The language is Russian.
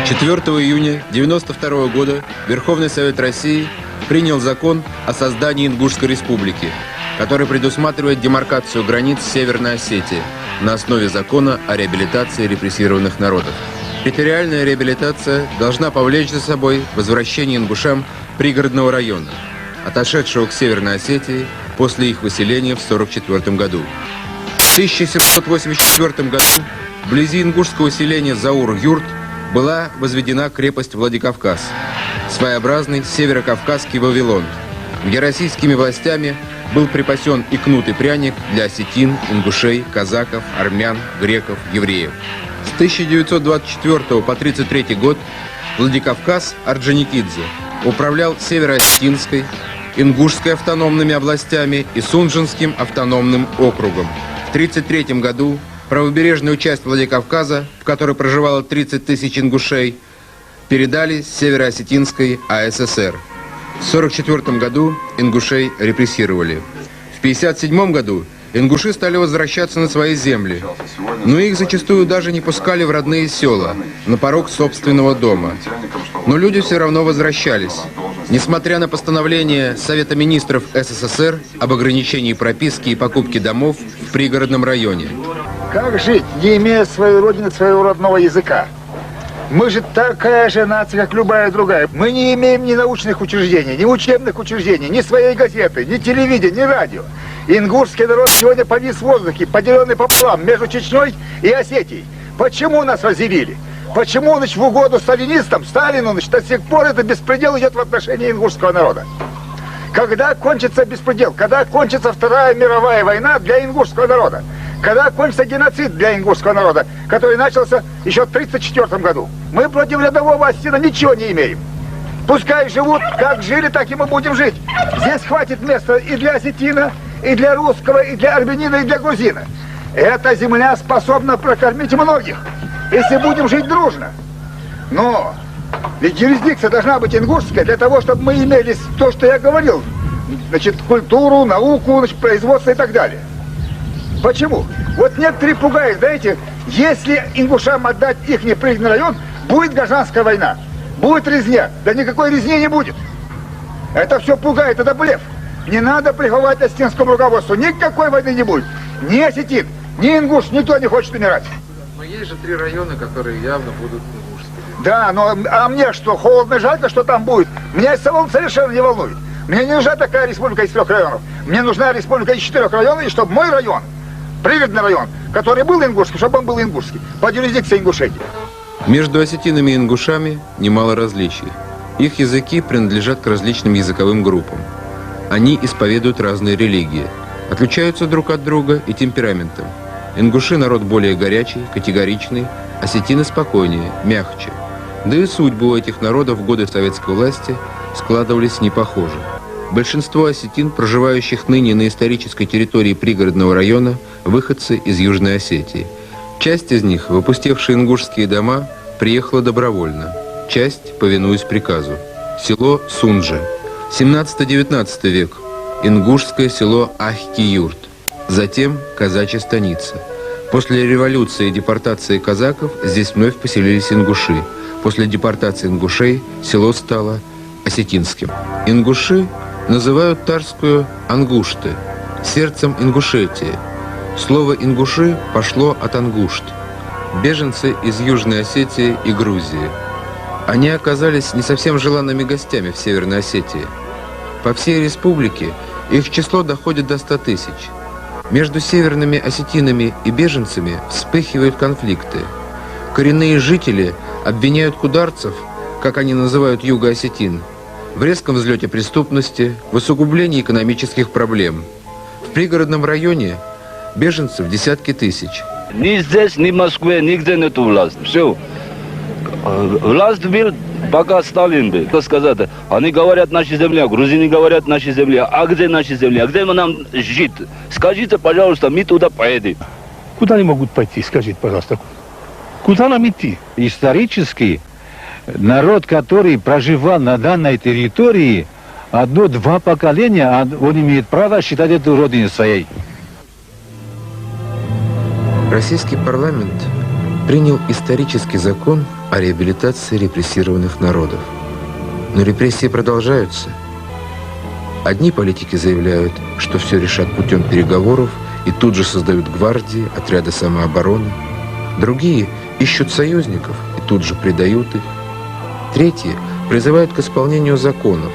4 июня 1992 года Верховный Совет России принял закон о создании Ингушской республики, который предусматривает демаркацию границ Северной Осетии на основе закона о реабилитации репрессированных народов. Территориальная реабилитация должна повлечь за собой возвращение ингушам пригородного района, отошедшего к Северной Осетии после их выселения в 1944 году. В 1784 году вблизи ингушского селения Заур-Юрт была возведена крепость Владикавказ, своеобразный северокавказский Вавилон, где российскими властями был припасен и кнут, и пряник для осетин, ингушей, казаков, армян, греков, евреев. С 1924 по 1933 год Владикавказ Орджоникидзе управлял Северо-Осетинской, Ингушской автономными областями и Сунжинским автономным округом. В 1933 году правобережную часть Владикавказа, в которой проживало 30 тысяч ингушей, передали Северо-Осетинской АССР. В 1944 году ингушей репрессировали. В 1957 году ингуши стали возвращаться на свои земли, но их зачастую даже не пускали в родные села, на порог собственного дома. Но люди все равно возвращались, несмотря на постановление Совета министров СССР об ограничении прописки и покупки домов в пригородном районе. Как жить, не имея своей родины, своего родного языка? Мы же такая же нация, как любая другая. Мы не имеем ни научных учреждений, ни учебных учреждений, ни своей газеты, ни телевидения, ни радио. Ингушский народ сегодня повис в воздухе, поделенный пополам между Чечней и Осетией. Почему нас разделили? Почему, в угоду сталинистам, Сталину, до сих пор это беспредел идет в отношении ингушского народа? Когда кончится беспредел? Когда кончится Вторая мировая война для ингушского народа? Когда кончится геноцид для ингушского народа, который начался еще в 1934 году? Мы против рядового осетина ничего не имеем. Пускай живут, как жили, так и мы будем жить. Здесь хватит места и для осетина, и для русского, и для армянина, и для грузина. Эта земля способна прокормить многих, если будем жить дружно. Но ведь юрисдикция должна быть ингушская для того, чтобы мы имели то, что я говорил. Культуру, науку, производство и так далее. Почему? Вот некоторые пугают, знаете, если ингушам отдать их непригодный район, будет гражданская война, будет резня. Да никакой резни не будет. Это все пугает, это блеф. Не надо приговаривать осетинскому руководству. Никакой войны не будет. Ни осетин, ни ингуш, никто не хочет умирать. Но есть же 3 района, которые явно будут ингушскими. Да, но а мне что, холодно, жарко, что там будет? Меня салон совершенно не волнует. Мне не нужна такая республика из 3 районов. Мне нужна республика из 4 районов, и чтобы мой район, пригородный район, который был ингушский, чтобы он был ингушский, под юрисдикцией Ингушетии. Между осетинами и ингушами немало различий. Их языки принадлежат к различным языковым группам. Они исповедуют разные религии, отличаются друг от друга и темпераментом. Ингуши – народ более горячий, категоричный, осетины спокойнее, мягче. Да и судьбы у этих народов в годы советской власти складывались не похоже. Большинство осетин, проживающих ныне на исторической территории пригородного района, выходцы из Южной Осетии. Часть из них, в опустевшие ингушские дома, приехала добровольно, часть, повинуясь приказу. Село Сунжа. 17-19 век. Ингушское село Ахки-Юрт. Затем казачья станица. После революции и депортации казаков здесь вновь поселились ингуши. После депортации ингушей село стало осетинским. Ингуши называют Тарскую Ангушты, сердцем Ингушетии. Слово «ингуши» пошло от ангушт, беженцы из Южной Осетии и Грузии. Они оказались не совсем желанными гостями в Северной Осетии. По всей республике их число доходит до 100 тысяч. Между северными осетинами и беженцами вспыхивают конфликты. Коренные жители обвиняют кударцев, как они называют юго-осетин, в резком взлете преступности, в усугублении экономических проблем. В пригородном районе беженцев десятки тысяч. Ни здесь, ни в Москве, нигде нету власти. Все. Власть был, пока Сталин был. Что сказать? Они говорят, наша земля, грузины говорят, наша земля. А где наша земля? Где нам жить? Скажите, пожалуйста, мы туда поедем. Куда они могут пойти, скажите, пожалуйста? Куда нам идти? Исторически народ, который проживал на данной территории, 1-2 поколения, он имеет право считать эту родиной своей. Российский парламент принял исторический закон о реабилитации репрессированных народов. Но репрессии продолжаются. Одни политики заявляют, что все решат путем переговоров и тут же создают гвардии, отряды самообороны. Другие ищут союзников и тут же предают их. Третьи призывают к исполнению законов,